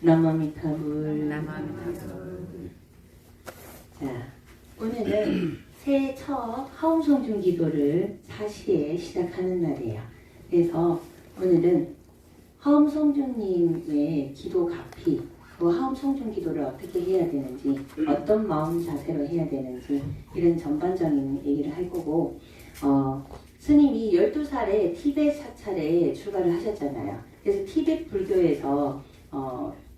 나마미타불. 나마미타불. 자, 오늘은 새해 첫 하엄성중 기도를 4시에 시작하는 날이에요. 그래서 오늘은 하엄성중님의 기도 가피, 그 하엄성중 기도를 어떻게 해야 되는지, 어떤 마음 자세로 해야 되는지 이런 전반적인 얘기를 할 거고, 스님이 12살에 티베트 사찰에 출가를 하셨잖아요. 그래서 티베트 불교에서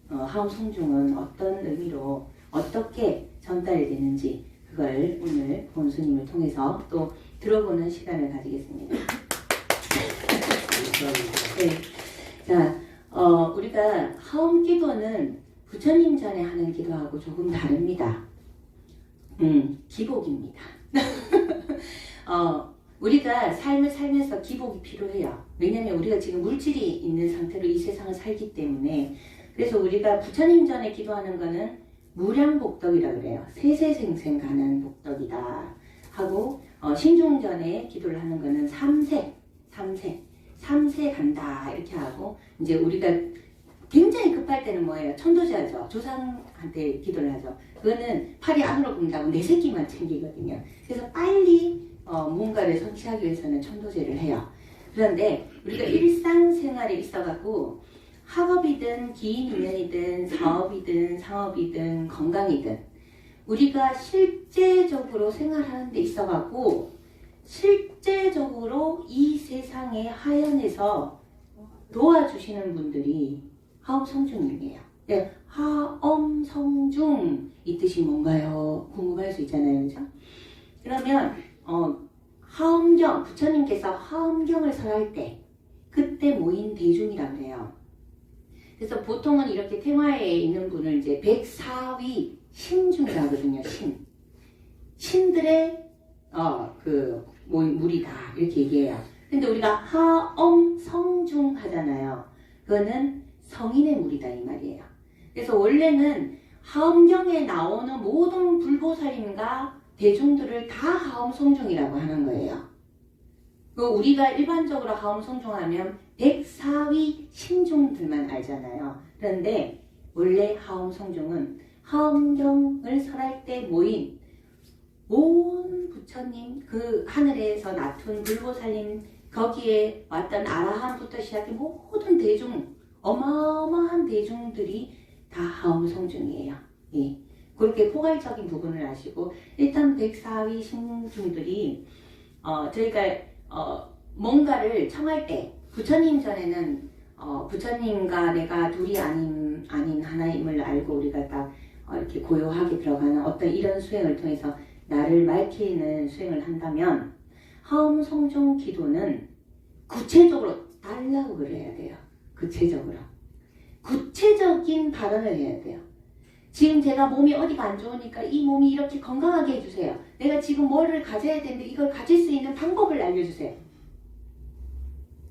하엄성중은 어떤 의미로 어떻게 전달이 되는지 그걸 오늘 본스님을 통해서 또 들어보는 시간을 가지겠습니다. 네. 자, 우리가 하엄 기도는 부처님 전에 하는 기도하고 조금 다릅니다. 기복입니다. 우리가 삶을 살면서 기복이 필요해요. 왜냐하면 우리가 지금 물질이 있는 상태로 이 세상을 살기 때문에. 그래서 우리가 부처님 전에 기도하는 거는 무량복덕이라고 그래요. 세세생생 가는 복덕이다 하고, 신중 전에 기도를 하는 거는 3세 간다 이렇게 하고, 이제 우리가 굉장히 급할 때는 뭐예요? 천도제하죠. 조상한테 기도를 하죠. 그거는 팔이 안으로 굽는다고 내 새끼만 챙기거든요. 그래서 빨리 뭔가를 성취하기 위해서는 천도제를 해요. 그런데 우리가 일상생활에 있어갖고 학업이든 기인인연이든 사업이든 상업이든 건강이든 우리가 실제적으로 생활하는 데 있어갖고 실제적으로 이 세상의 하연에서 도와주시는 분들이 하엄성중님이에요. 네, 하엄성중 이 뜻이 뭔가요? 궁금할 수 있잖아요. 그죠? 그러면 하엄경, 부처님께서 하엄경을 설할 때 그때 모인 대중이라고 해요. 그래서 보통은 이렇게 태화에 있는 분을 이제 백사위 신중이라고 하거든요. 신들의 무리다 이렇게 얘기해요. 근데 우리가 하엄성중 하잖아요. 그거는 성인의 무리다 이 말이에요. 그래서 원래는 하엄경에 나오는 모든 불보살님과 대중들을 다 하엄성중이라고 하는 거예요. 우리가 일반적으로 하엄성중하면 백사위 신중들만 알잖아요. 그런데 원래 하엄성중은 하엄경을 설할 때 모인 온 부처님, 그 하늘에서 낳둔 불보살님, 거기에 왔던 아라한부터 시작해 모든 대중, 어마어마한 대중들이 다 하엄성중이에요. 예. 그렇게 포괄적인 부분을 아시고, 일단 백사위 신중들이 저희가 뭔가를 청할 때 부처님 전에는 부처님과 내가 둘이 아닌 하나임을 알고 우리가 딱 이렇게 고요하게 들어가는 어떤 이런 수행을 통해서 나를 맑히는 수행을 한다면, 하엄성중 기도는 구체적으로 달라고 그래야 돼요. 구체적인 발언을 해야 돼요. 지금 제가 몸이 어디가 안 좋으니까 이 몸이 이렇게 건강하게 해주세요. 내가 지금 뭐를 가져야 되는데 이걸 가질 수 있는 방법을 알려주세요.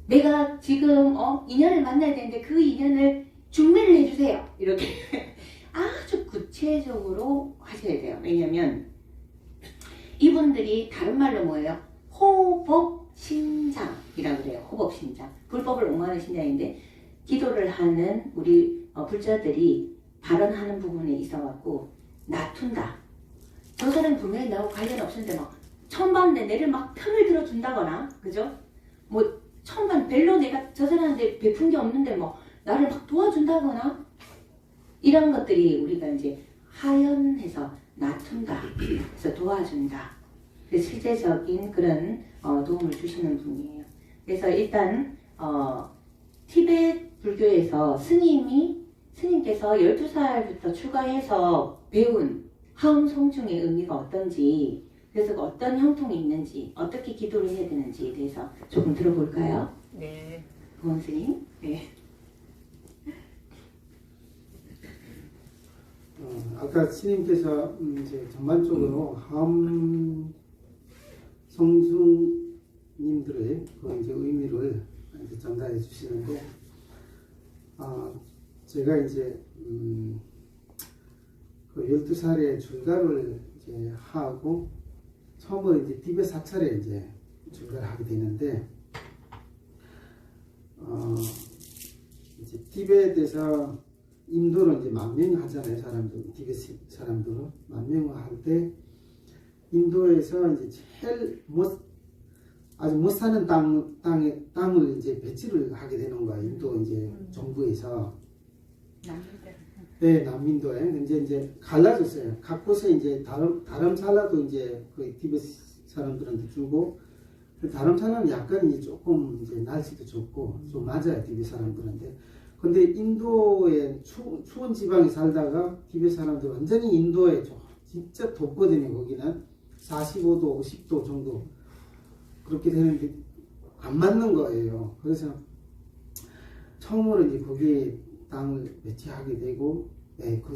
내가 지금 인연을 만나야 되는데 그 인연을 준비를 해주세요. 이렇게 아주 구체적으로 하셔야 돼요. 왜냐면 이분들이 다른 말로 뭐예요? 호법신장이라고 그래요. 호법신장. 불법을 옹호하는 신장인데, 기도를 하는 우리 불자들이 발언하는 부분에 있어갖고 놔둔다. 저 사람 분명히 나하고 관련 없는데 막 처음 봤는데 내를 막 편을 들어준다거나, 그죠? 뭐 처음 별로 내가 저 사람한테 베푼 게 없는데 뭐 나를 막 도와준다거나, 이런 것들이 우리가 이제 하연해서 놔둔다. 그래서 도와준다. 그래서 실제적인 그런 도움을 주시는 분이에요. 그래서 일단 티베트 불교에서 스님께서 12살부터 출가해서 배운 하엄성중의 의미가 어떤지, 그래서 어떤 형통이 있는지, 어떻게 기도를 해야 되는지에 대해서 조금 들어볼까요? 네. 고원 스님. 네. 아까 스님께서 이제 전반적으로 하엄 성중님들의 그 이제 의미를 이제 전달해 주시는데, 제가 이제 그 12살에 출가를 이제 하고 처음으로 이제 티베트 사찰에 이제 출가를 하게 되는데, 이제 티베트에서 인도로 이제 만명하잖아요. 사람들, 티베트 사람들은 만명할 때 인도에서 이제 제일 아주 못 사는 땅을 이제 배치를 하게 되는 거예요. 인도 이제 정부에서. 네, 남인도에 이제 갈라졌어요. 각 곳에 이제 다름살라도 이제 그 티베트 사람들한테 주고, 다름살라는 약간 이제 조금 이제 날씨도 좋고 좀 맞아요, 티베트 사람들한테. 근데 인도의 추운 지방에 살다가 티베트 사람들 완전히 인도에 진짜 덥거든요. 거기는 45도, 50도 정도 그렇게 되는데 안 맞는 거예요. 그래서 처음으로 이제 거기에 땅을 배치하게 되고, 네, 그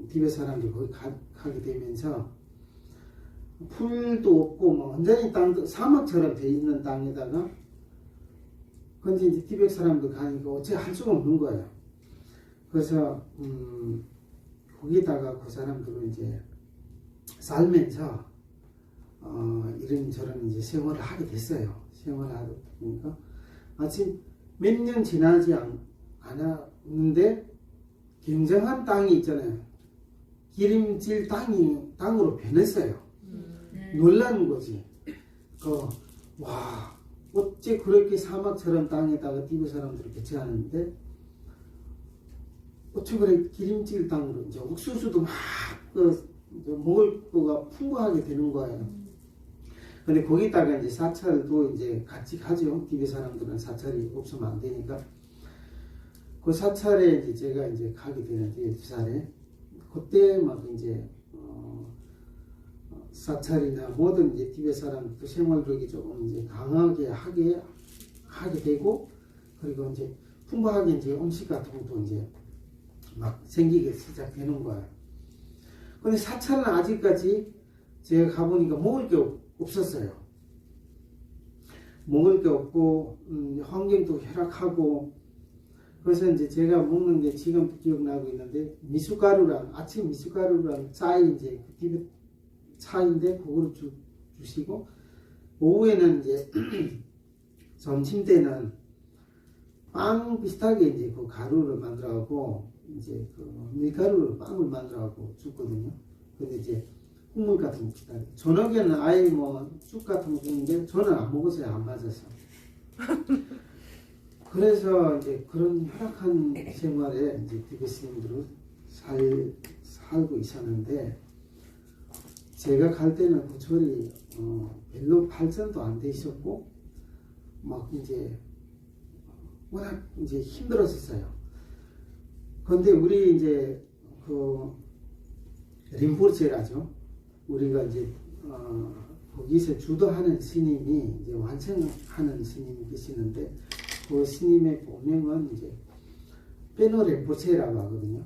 티베트 사람들 거기 가게 되면서 풀도 없고 뭐 완전히 땅도 사막처럼 돼 있는 땅에다가, 근데 이제 티베트 사람들 가니까 어째 할 수가 없는 거예요. 그래서 거기다가 그 사람들은 이제 살면서 이런저런 이제 생활을 하게 됐어요. 생활을 하다 보니까 마침 몇 년 지나지 않았는데 굉장한 땅이 있잖아요. 기름질 땅으로 변했어요. 놀라는 거지. 와, 어째 그렇게 사막처럼 땅에다가 티베트 사람들을 배치하는데 어째 그래 기름질 땅으로 이제 옥수수도 막 먹을 거가 풍부하게 되는 거예요. 근데 거기다가 이제 사찰도 이제 같이 가죠. 티베트 사람들은 사찰이 없으면 안 되니까. 그 사찰에 이제 제가 이제 가게 되는데, 12살에. 그때 막 이제, 사찰이나 모든 이제 티베트 사람들 생활력이 조금 이제 강하게 하게 되고, 그리고 이제 풍부하게 이제 음식 같은 것도 이제 막 생기게 시작되는 거예요. 근데 사찰은 아직까지 제가 가보니까 먹을 게 없었어요. 먹을 게 없고, 환경도 열악하고, 그래서 이제 제가 먹는 게 지금도 기억나고 있는데, 아침 미숫가루랑 쌀이 이제 티베트 차인데, 그거를 주시고, 오후에는 이제, 점심 때는 빵 비슷하게 이제 그 가루를 만들어갖고, 이제 그 밀가루로 빵을 만들어갖고 줬거든요. 근데 이제 국물 같은 거 비슷하게. 저녁에는 아예 뭐 쑥 같은 거 주는데, 저는 안 먹었어요. 안 맞아서. 그래서 이제 그런 열악한 생활에 이제 티베트인들은 살고 있었는데, 제가 갈 때는 그 절이 별로 발전도 안 돼 있었고, 막 이제 워낙 이제 힘들었었어요. 근데 우리 이제 그 림포체라죠. 우리가 이제 거기서 주도하는 스님이 이제 완성하는 스님이 계시는데, 그 스님의 본명은 이제 페노 림포체라고 하거든요.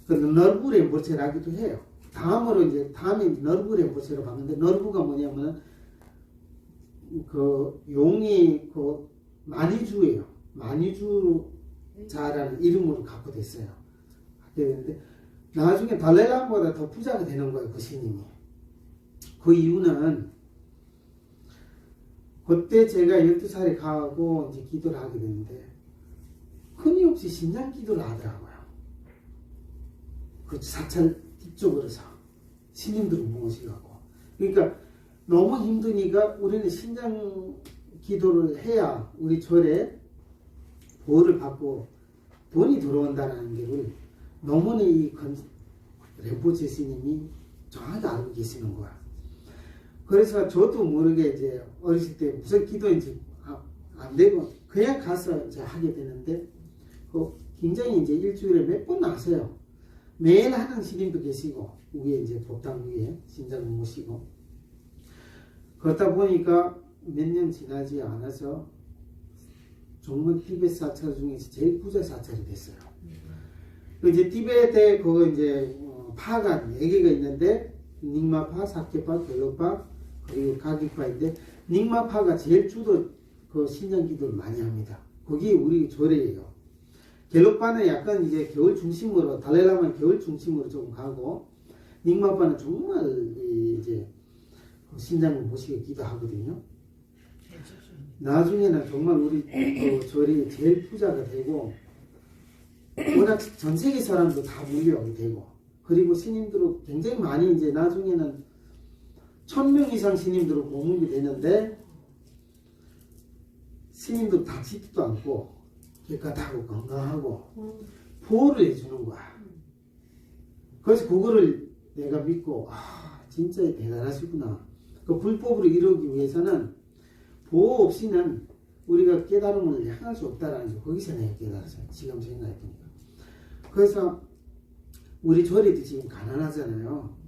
그 너르부 림포체라기도 해요. 다음에 너르부 림포체로 봤는데, 너르부가 뭐냐면은 그 용이 그 마니주예요. 마니주자라는 이름으로 갖고 됐어요. 하게 되는데, 나중에 달라이라마보다 더 부자가 되는 거예요, 그 스님이. 그 이유는 그때 제가 12살에 가고 이제 기도를 하게 되는데, 끊임없이 신장 기도를 하더라고요. 그 사찰 뒤쪽으로서 스님들을 모시고. 그러니까 너무 힘드니까 우리는 신장 기도를 해야 우리 절에 보호를 받고 돈이 들어온다는 것을 너무나 이 렘포체 스님이 정확히 알고 계시는 거야. 그래서 저도 모르게 이제 어렸을 때 무슨 기도인지 안 되고 그냥 가서 이제 하게 되는데, 그 굉장히 이제 일주일에 몇 번 나서요. 매일 하는 스님도 계시고, 위에 이제 법당 위에 신장을 모시고. 그러다 보니까 몇 년 지나지 않아서 정말 티베트 사찰 중에서 제일 부자 사찰이 됐어요. 이제 티베트에 그거 이제 파가 4개가 있는데, 닉마파, 사케파, 갤로파, 그리고 가기파인데, 닉마파가 제일 주도 그 신장 기도를 많이 합니다. 거기 우리 절이에요. 갤로파는 약간 이제 겨울 중심으로, 달라이라마는 겨울 중심으로 조금 가고, 닉마파는 정말 이제 신장을 모시게 기도하거든요. 나중에는 정말 우리 절이 제일 부자가 되고, 워낙 전 세계 사람도 다 몰려오게 되고, 그리고 스님들도 굉장히 많이 이제 나중에는 1000명 이상 스님들로 고문이 되는데, 스님도 다치지도 않고 깨끗하고 건강하고 보호를 해주는 거야. 그래서 그거를 내가 믿고, 아 진짜 대단하시구나. 그 불법으로 이루기 위해서는 보호 없이는 우리가 깨달음을 향할 수 없다라는 거, 거기서 내가 깨달았어요. 지금 생각해보니까. 그래서 우리 조리도 지금 가난하잖아요.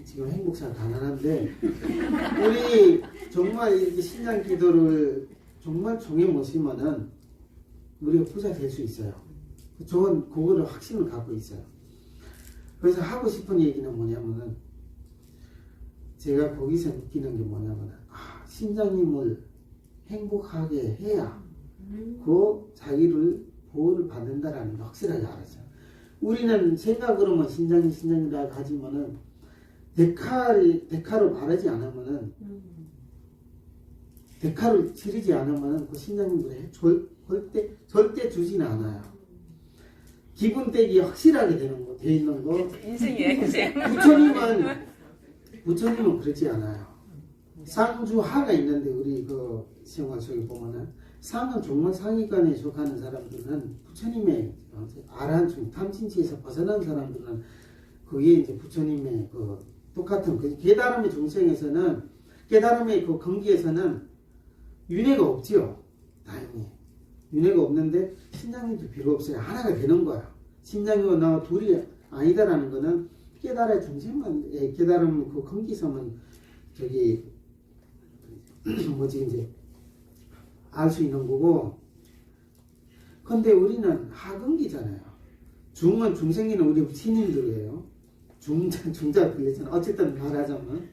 지금 행복상 가난한데, 우리 정말 이렇게 신장 기도를 정말 종에 모시면은 우리가 부자 될 수 있어요. 저는 그거를 확신을 갖고 있어요. 그래서 하고 싶은 얘기는 뭐냐면은, 제가 거기서 느끼는 게 뭐냐면은, 신장님을 행복하게 해야 그 자기를 보호를 받는다라는 걸 확실하게 알았어요. 우리는 생각으로만 신장이라 하지만은 대가로 바라지 않으면은, 대가를 치르지 않으면은 그 신장님들이 절대 주지는 않아요. 기분 떼기 확실하게 되는 거, 돼 있는 거. 인생이에요, 인생. 부처님은 그렇지 않아요. 상주하가 있는데, 우리 그 생활 속에 보면은, 상은 정말 상위권에 속하는 사람들은 부처님의 아라한중 탐진치에서 벗어난 사람들은 그게 이제 부처님의 그 똑같은 그 깨달음의 중생에서는, 깨달음의 그 경기에서는 윤회가 없지요. 다행히 윤회가 없는데 신장님도 필요 없어요. 하나가 되는 거야. 신장이와 나와 둘이 아니다라는 거는 깨달아야 중생만, 깨달음 그 경기서만 저기 뭐지 이제 알 수 있는 거고. 근데 우리는 하근기잖아요. 중은 중생이는 우리 신인들이에요. 중자 들리잖아. 어쨌든 말하자면.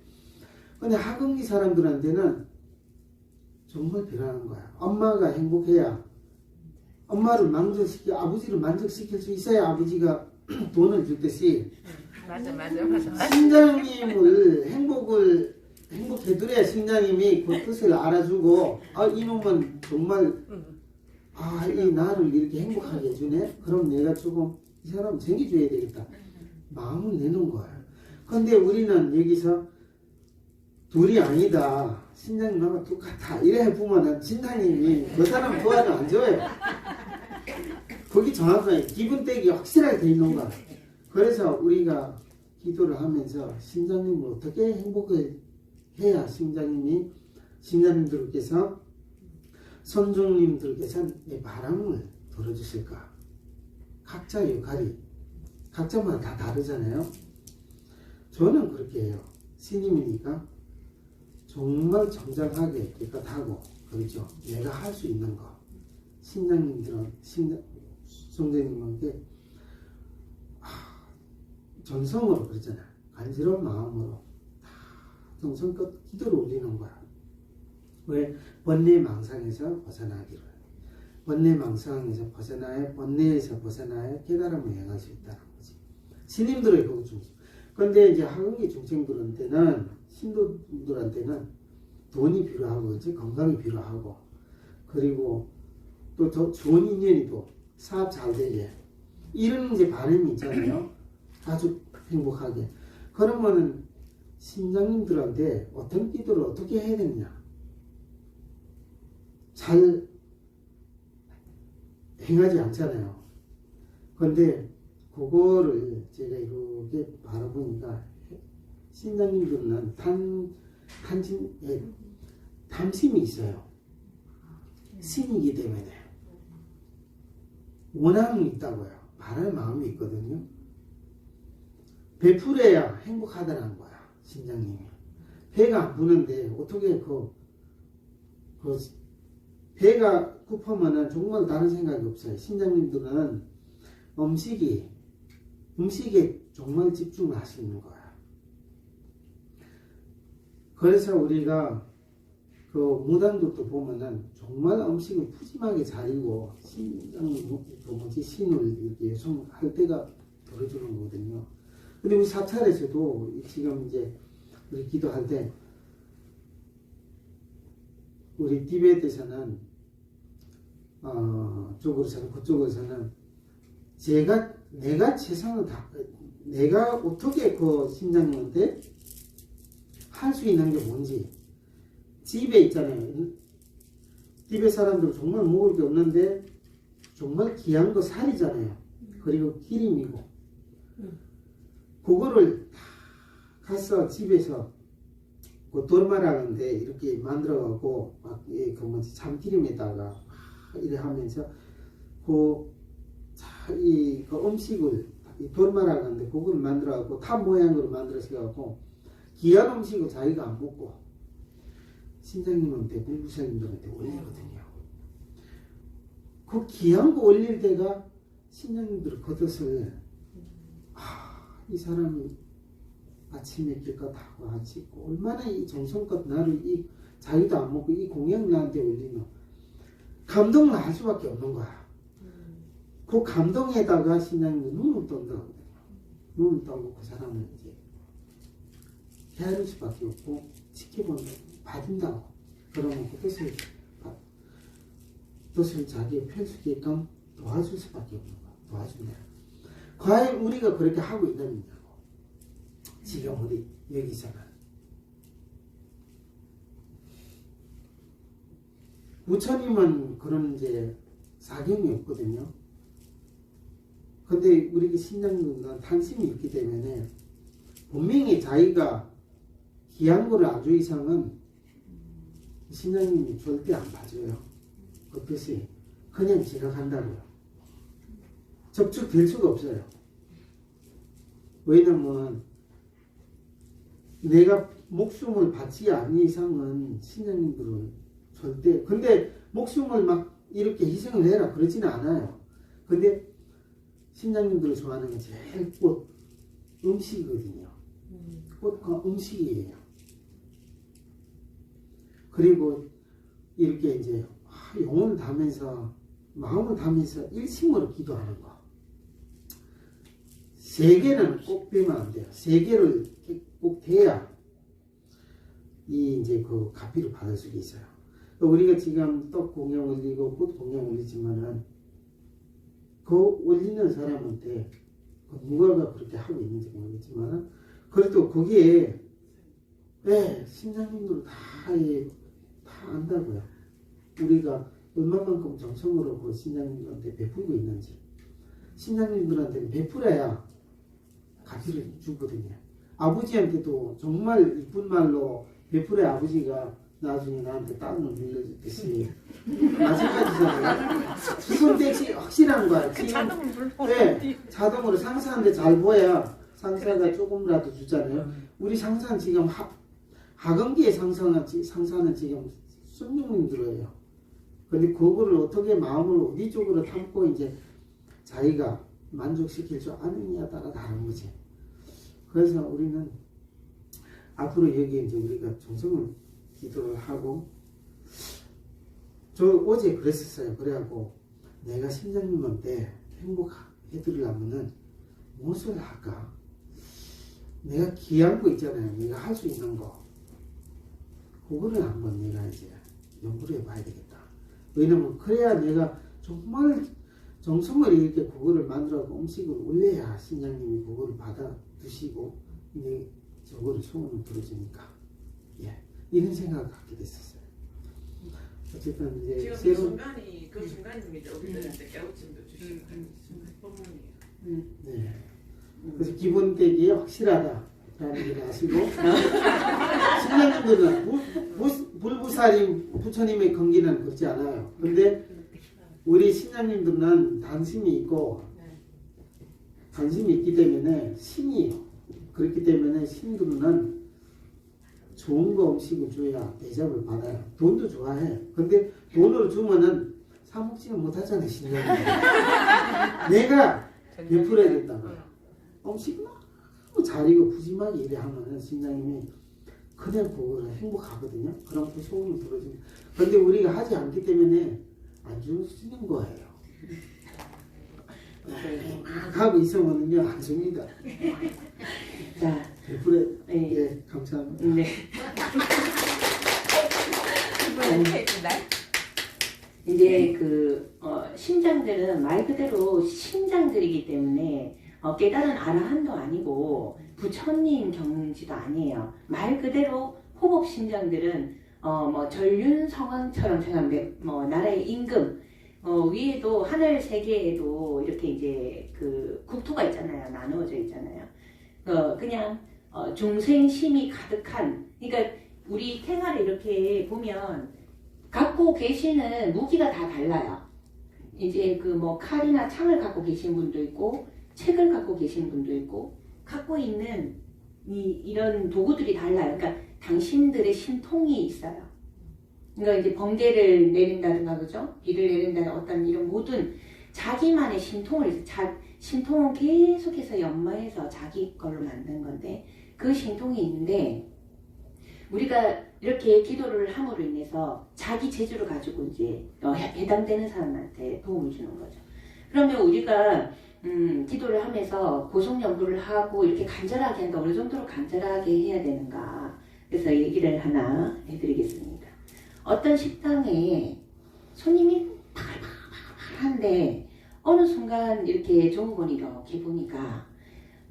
근데 하근기 사람들한테는 정말 필요한 거야. 엄마가 행복해야, 엄마를 만족시켜, 아버지를 만족시킬 수 있어야 아버지가 돈을 줄 듯이, 맞아. 신장님을 행복해드려야 신장님이 그 뜻을 알아주고, 이놈은 정말 이 나를 이렇게 행복하게 해주네? 그럼 내가 조금 이 사람 챙겨줘야 되겠다. 마음을 내는 거야. 근데 우리는 여기서 둘이 아니다, 신장님하고 똑같아, 이래 보면은 신장님이 그 사람 좋아요 안 좋아요? 거기 정확하게 기분 떼기 확실하게 돼 있는 거야. 그래서 우리가 기도를 하면서 신장님을 어떻게 행복을 해야 신장님들께서, 선종님들께서 내 바람을 들어주실까? 각자 역할이 각자마다 다 다르잖아요. 저는 그렇게 해요. 스님이니까 정말 정정하게 깨끗하고, 그렇죠. 내가 할 수 있는 거. 성자님한테 전성으로 그러잖아. 간지러운 마음으로 정성껏 기도를 올리는 거야. 왜? 번뇌망상에서 벗어나기를. 번뇌망상에서 벗어나야, 번뇌에서 벗어나야 깨달음을 행할 수 있다는 거지. 스님들의 그 중심. 근데 이제 하근기 중생들한테는, 신도들한테는 돈이 필요하고, 그치? 건강이 필요하고, 그리고 또 더 좋은 인연이 또 사업 잘 되게, 이런 이제 바람이 있잖아요. 아주 행복하게. 그러면은 신장님들한테 어떤 기도를 어떻게 해야 되느냐? 잘 행하지 않잖아요. 근데 그거를 제가 이렇게 바라보니까, 신장님들은 탐심이 있어요. 신이기 때문에 원함이 있다고요. 바랄 마음이 있거든요. 베풀어야 행복하다는 거야. 신장님이 배가 안 부는데 어떻게 배가 고프면은 정말 다른 생각이 없어요. 신장님들은 음식에 정말 집중을 하시는 거야. 그래서 우리가 그 무당들도 보면은 정말 음식을 푸짐하게 차리고, 신장님 신을 이렇게 요청할 때가 들어주는 거거든요. 근데 우리 사찰에서도 지금 이제 우리 기도할 때, 우리 티베트에서는 그쪽으로서는 내가 최선을 다, 내가 어떻게 그 신장님한테 할 수 있는 게 뭔지. 집에 있잖아요. 집에 사람들 정말 먹을 게 없는데 정말 귀한 거 살이잖아요. 그리고 기름이고. 그거를 다 가서 집에서 그 돌마라는데 이렇게 만들어갖고 막 그 뭐지 참기름에다가 이래 하면서 그 음식을 돌마라는데 그걸 만들어갖고 탑 모양으로 만들어서 갖고 귀한 음식을 자기가 안 먹고 신장님한테 불구사님들한테 올리거든요. 그 귀한 거 올릴 때가 신장님들 겉옷을 이 사람이 아침에 길껏 하고 안 씻고 얼마나 이 정성껏 나를 이 자기도 안 먹고 이 공양 나한테 올리면 감동 날 수밖에 없는 거야. 그 감동에다가 신장님이 눈을 떤다거든요. 눈을 떠고 그 사람을 이제 헤아릴 수밖에 없고 지켜본다, 봐준다고. 그러면 그 뜻을 자기의 편수게끔 도와줄 수밖에 없는 거야. 도와준다. 과연 우리가 그렇게 하고 있느냐고. 지금 우리 여기서는 부처님은 그런 이제 사경이 없거든요. 근데 우리 신장님은 탄심이 있기 때문에 분명히 자기가 귀한 거를 아주 이상은 신장님이 절대 안 봐줘요. 그 뜻이 그냥 지나간다고요. 접촉될 수가 없어요. 왜냐면 내가 목숨을 바치지 않는 이상은 신장님들은 절대, 근데 목숨을 막 이렇게 희생을 해라 그러지는 않아요. 근데 신장님들이 좋아하는 게 제일 꽃, 음식이거든요. 꽃과 음식이에요. 그리고 이렇게 이제 영혼을 다면서 마음을 다면서 일심으로 기도하는 거. 세 개는 꼭 빼면 안 돼요. 세 개를 꼭 돼야 이 이제 그 가피를 받을 수 있어요. 우리가 지금 떡 공양 올리고 꽃 공양 올리지만은 그 올리는 사람한테 누가 그렇게 하고 있는지 모르겠지만은 그래도 거기에 신장님들 다 안다고요. 우리가 얼마만큼 정성으로 그 신장님들한테 베풀고 있는지. 신장님들한테는 베풀어야 가치를 주거든요. 아버지한테도 정말 이쁜 말로 베풀어야 아버지가 나중에 나한테 땅을 빌려줬듯이 마찬가지잖아요. 지금 대시 확실한 거야. 지금 자동으로 상사한테 잘 보여야 상사가 조금이라도 주잖아요. 우리 상사는 지금 하반기에 상사는 지금 순종님 들어요. 근데 그거를 어떻게 마음을 어디 쪽으로 담고 이제 자기가 만족시킬 줄 아느냐에 따라 다른 거지. 그래서 우리는 앞으로 여기에 이제 우리가 정성을 기도를 하고, 저 어제 그랬었어요. 그래갖고 내가 신장님한테 행복해드리려면은 무엇을 할까? 내가 귀한 거 있잖아요. 내가 할 수 있는 거. 그거를 한번 내가 이제 연구를 해봐야 되겠다. 왜냐면 그래야 내가 정말 정성을 이렇게 그거를 만들어서 음식을 올려야 신장님이 그거를 받아 드시고 이제 저거를 소원을 들어주니까 이런 생각을 갖게 됐었어요. 어쨌든 이제 지금 새로운 순간이 그 순간입니다. 우리들한테 깨우침도 주시고 본문이에요. 네. 그래서 기본되기에 확실하다라는 걸 아시고 신장님들은 불부살인 부처님의 건기는 그렇지 않아요. 근데 우리 신장님들은 단심이 있고 관심이 있기 때문에 신이에요. 그렇기 때문에 신들은 좋은 거 음식을 줘야 대접을 받아요. 돈도 좋아해. 근데 돈으로 주면은 사 먹지는 못하잖아요. 신장님. 내가 베풀어야 된다고. 음식 너무 잘 익고 푸짐하게 이래 하면은 신장님이 그냥 그거를 행복하거든요. 그럼 그 소원을 들어주고. 근데 우리가 하지 않기 때문에 안 주는 거예요. 막 하고 있으면요 안 줍니다. 자, 베풀어. 감사합니다. 네. 이번에 케이크 날? 이제 심장들은 말 그대로 심장들이기 때문에 깨달은 아라한도 아니고 부처님 경지도 아니에요. 말 그대로 호법 심장들은 뭐 전륜성왕처럼 생각하면 뭐 나라의 임금 위에도 하늘 세계에도 이렇게 이제 그 국토가 있잖아요. 나누어져 있잖아요. 그냥 중생심이 가득한, 그러니까 우리 생활을 이렇게 보면 갖고 계시는 무기가 다 달라요. 이제 그 뭐 칼이나 창을 갖고 계신 분도 있고 책을 갖고 계신 분도 있고 갖고 있는 이런 도구들이 달라요. 그러니까 당신들의 신통이 있어요. 그러니까 이제 번개를 내린다든가 그죠? 비를 내린다는 어떤 이런 모든 자기만의 신통은 계속해서 연마해서 자기 걸로 만든 건데 그 신통이 있는데 우리가 이렇게 기도를 함으로 인해서 자기 재주를 가지고 이제 해당되는 사람한테 도움을 주는 거죠. 그러면 우리가 기도를 하면서 고속 연구를 하고 이렇게 간절하게 한다. 어느 정도로 간절하게 해야 되는가. 그래서 얘기를 하나 해드리겠습니다. 어떤 식당에 손님이 한데 어느 순간 이렇게 종업원이 이렇게 보니까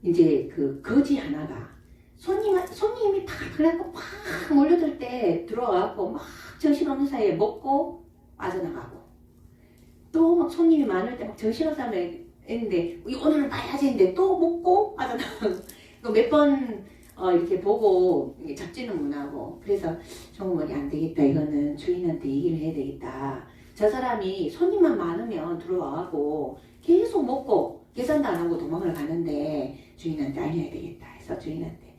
이제 그 거지 하나가 손님이 팍 그래갖고 팍 몰려들 때 들어와갖고 막 정신없는 사이에 먹고 빠져나가고 또 막 손님이 많을 때 막 정신없다면 했는데 오늘은 봐야지 했는데 또 먹고 빠져나가고 몇 번 이렇게 보고 잡지는 못하고 그래서 종업원이 안 되겠다 이거는 주인한테 얘기를 해야 되겠다. 저 사람이 손님만 많으면 들어와갖고 계속 먹고 계산도 안 하고 도망을 가는데 주인한테 알려야 되겠다 해서 주인한테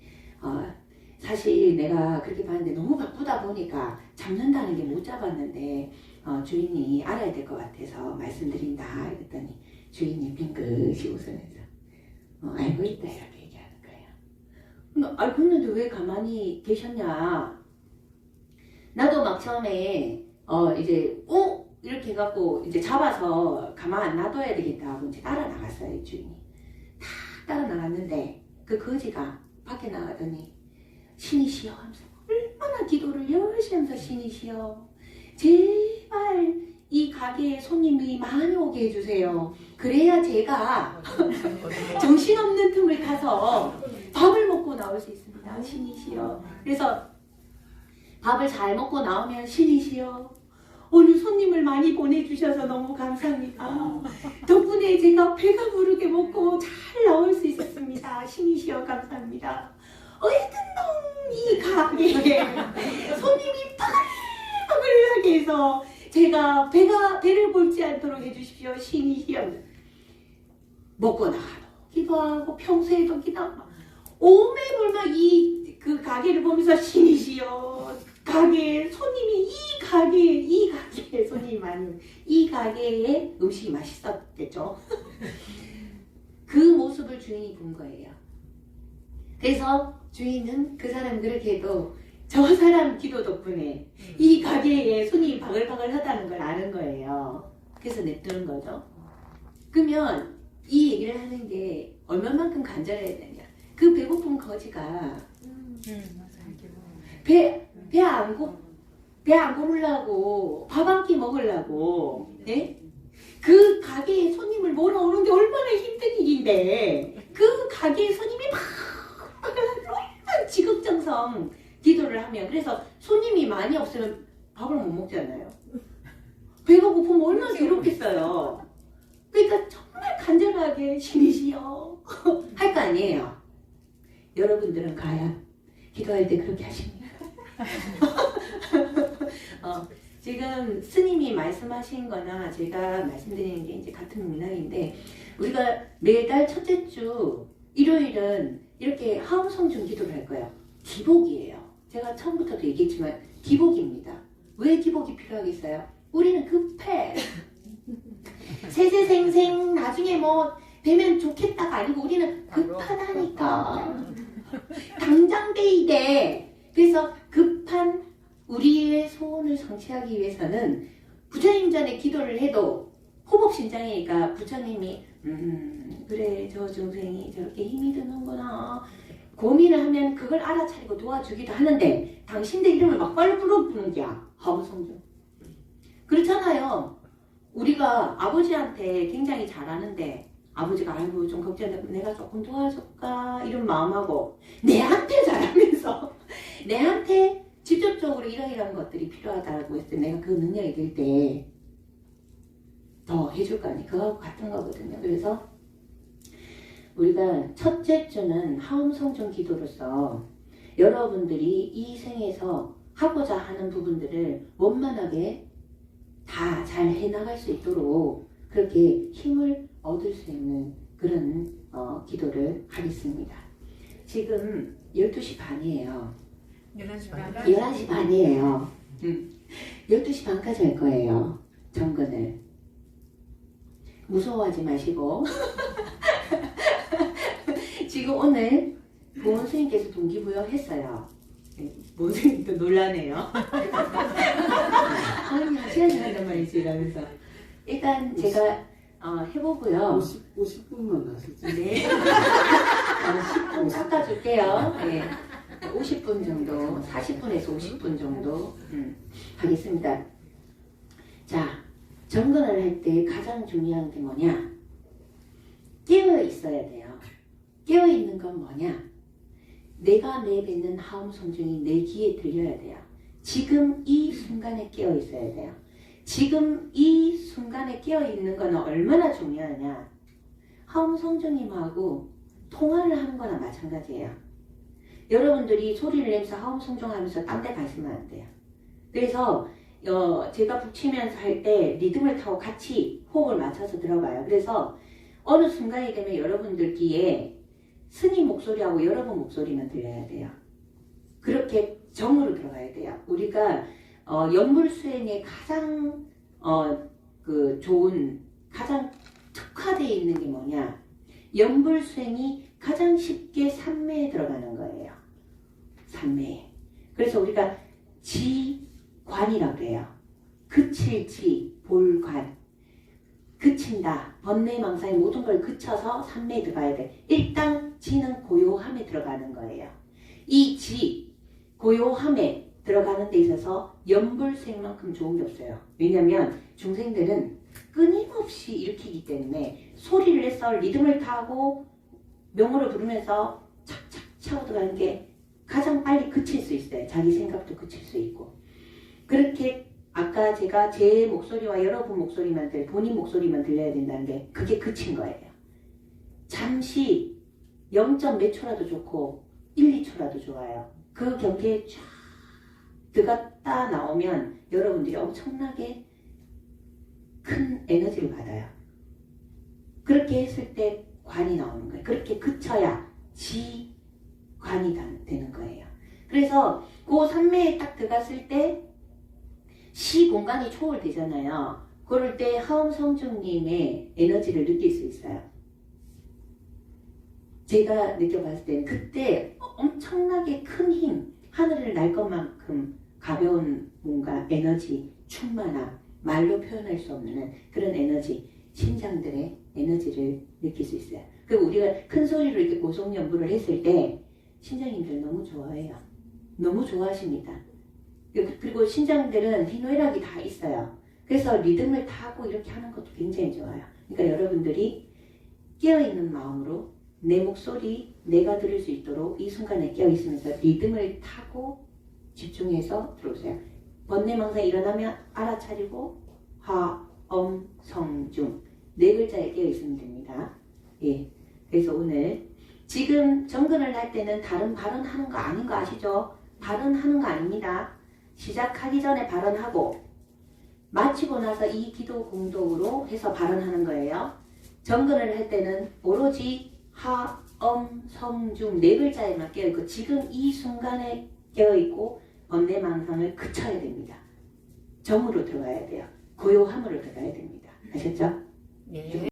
사실 내가 그렇게 봤는데 너무 바쁘다 보니까 잡는다는 게 못 잡았는데 주인이 알아야 될 것 같아서 말씀드린다 이랬더니 주인이 빙긋이 웃으면서 알고 있다 이렇게 얘기하는 거예요. 알고 있는데 왜 가만히 계셨냐. 나도 막 처음에 이제 이렇게 해갖고 이제 잡아서 가만 안 놔둬야 되겠다 하고 이제 따라 나갔어요. 주인이 다 따라 나갔는데 그 거지가 밖에 나가더니 신이시여 하면서 얼마나 기도를 열심히 하면서 신이시여 제발 이 가게에 손님이 많이 오게 해주세요. 그래야 제가 정신없는 틈을 타서 밥을 먹고 나올 수 있습니다. 신이시여. 그래서 밥을 잘 먹고 나오면 신이시여 오늘 손님을 많이 보내주셔서 너무 감사합니다. 덕분에 제가 배가 부르게 먹고 잘 나올 수 있었습니다. 신이시여 감사합니다. 어쨌든 이 가게에 손님이 바글바글하게 해서 제가 배를 골지 않도록 해주십시오. 신이시여. 먹고 나가도 기도하고 평소에도 기도하고 오매불만 그 가게를 보면서 신이시여 가게에 손님이 이 가게에 손님이 많이 이 가게에 음식이 맛있었겠죠. 그 모습을 주인이 본 거예요. 그래서 주인은 그 사람 그렇게 해도 저 사람 기도 덕분에 이 가게에 손님이 바글바글 하다는 걸 아는 거예요. 그래서 냅두는 거죠. 그러면 이 얘기를 하는 게 얼마만큼 간절해야 되냐. 그 배고픈 거지가 배 안 고르려고 밥 한 끼 먹으려고 네? 그 가게에 손님을 몰아오는데 얼마나 힘든 일인데 그 가게에 손님이 막 얼마나 지극정성 기도를 하면 그래서 손님이 많이 없으면 밥을 못 먹잖아요. 배가 고프면 얼마나 괴롭겠어요. 그러니까 정말 간절하게 신이시여 할 거 아니에요. 여러분들은 과연 기도할 때 그렇게 하십니까? 지금 스님이 말씀하신 거나 제가 말씀드리는 게 이제 같은 맥락인데 우리가 매달 첫째 주 일요일은 이렇게 하음성중 기도를 할 거예요. 기복이에요. 제가 처음부터도 얘기했지만 기복입니다. 왜 기복이 필요하겠어요? 우리는 급해. 세세생생 나중에 뭐 되면 좋겠다가 아니고 우리는 급하다니까. 당장 돼야 돼. 그래서 급한 우리의 소원을 성취하기 위해서는 부처님 전에 기도를 해도 호법신장이니까 부처님이 그래 저 중생이 저렇게 힘이 드는구나 고민을 하면 그걸 알아차리고 도와주기도 하는데 당신들 이름을 막 빨리 부르는 게야. 하음성중. 그렇잖아요. 우리가 아버지한테 굉장히 잘하는데 아버지가 아이고 좀 걱정돼 내가 조금 도와줄까 이런 마음하고 내한테 잘하면서 내한테 직접적으로 이러이러한 것들이 필요하다고 했을 때 내가 그 능력이 될 때 더 해줄 거 아니에요. 그거하고 같은 거거든요. 그래서 우리가 첫째 주는 하음성중 기도로서 여러분들이 이 생에서 하고자 하는 부분들을 원만하게 다 잘 해나갈 수 있도록 그렇게 힘을 얻을 수 있는 그런 기도를 하겠습니다. 지금 12시 반이에요. 11시 반. 11시 반이에요. 12시 반까지 할 거예요. 정근을. 무서워하지 마시고 지금 오늘 보은 스님께서 동기부여 했어요. 보은 스님도 놀라네요. 아니 하셔야지 한단 말이지 이러면서 일단 제가 해보고요. 50분만 하시죠. 네. 10분 깎아줄게요. 네. 50분 정도, 40분에서 50분 정도 하겠습니다. 자, 정근을 할 때 가장 중요한 게 뭐냐? 깨어 있어야 돼요. 깨어 있는 건 뭐냐? 내가 내뱉는 하음 성중이 내 귀에 들려야 돼요. 지금 이 순간에 깨어 있어야 돼요. 지금 이 순간에 깨어 있는 건 얼마나 중요하냐? 하음 성중님하고 통화를 하는 거나 마찬가지예요. 여러분들이 소리를 내면서 하음 성중하면서 딴 데 가시면 안 돼요. 그래서 제가 북치면서 할 때 리듬을 타고 같이 호흡을 맞춰서 들어가요. 그래서 어느 순간이 되면 여러분들 귀에 스님 목소리하고 여러분 목소리만 들려야 돼요. 그렇게 정으로 들어가야 돼요. 우리가 연불수행에 가장 좋은 가장 특화되어 있는 게 뭐냐? 연불수행이 가장 쉽게 삼매에 들어가는 거예요. 삼매에. 그래서 우리가 지관이라고 해요. 그칠지 볼관. 그친다. 번뇌망상의 모든 걸 그쳐서 삼매에 들어가야 돼. 일단 지는 고요함에 들어가는 거예요. 이 지, 고요함에 들어가는 데 있어서 연불수행만큼 좋은 게 없어요. 왜냐하면 중생들은 끊임없이 일으키기 때문에 소리를 내서 리듬을 타고 명호를 부르면서 착착 차고 들어가는 게 가장 빨리 그칠 수 있어요. 자기 생각도 그칠 수 있고. 그렇게 아까 제가 제 목소리와 여러분 목소리만 본인 목소리만 들려야 된다는 게 그게 그친 거예요. 잠시 0. 몇 초라도 좋고 1, 2초라도 좋아요. 그 경계에 쫙 들어갔다 나오면 여러분들이 엄청나게 큰 에너지를 받아요. 그렇게 했을 때 관이 나오는 거예요. 그렇게 그쳐야 지관이 되는 거예요. 그래서 그 삼매에 딱 들어갔을 때 시 공간이 초월되잖아요. 그럴 때 하음성중님의 에너지를 느낄 수 있어요. 제가 느껴봤을 때는 그때 엄청나게 큰 힘, 하늘을 날 것만큼 가벼운 뭔가 에너지, 충만함, 말로 표현할 수 없는 그런 에너지, 심장들의 에너지를 느낄 수 있어요. 그리고 우리가 큰 소리로 이렇게 고속연부를 했을 때 신장님들 너무 좋아해요. 너무 좋아하십니다. 그리고 신장들은 희노애락이 다 있어요. 그래서 리듬을 타고 이렇게 하는 것도 굉장히 좋아요. 그러니까 여러분들이 깨어있는 마음으로 내 목소리 내가 들을 수 있도록 이 순간에 깨어있으면서 리듬을 타고 집중해서 들어오세요. 번뇌망상 일어나면 알아차리고 하, 엄, 성, 중 네 글자에 깨어있으면 됩니다. 예. 그래서 오늘 지금 정근을 할 때는 다른 발언하는 거 아닌 거 아시죠? 발언하는 거 아닙니다. 시작하기 전에 발언하고 마치고 나서 이 기도 공덕으로 해서 발언하는 거예요. 정근을 할 때는 오로지 하, 엄, 성, 중 네 글자에만 깨어있고 지금 이 순간에 깨어있고 번뇌망상을 그쳐야 됩니다. 정으로 들어가야 돼요. 고요함으로 들어가야 됩니다. 아셨죠? 네.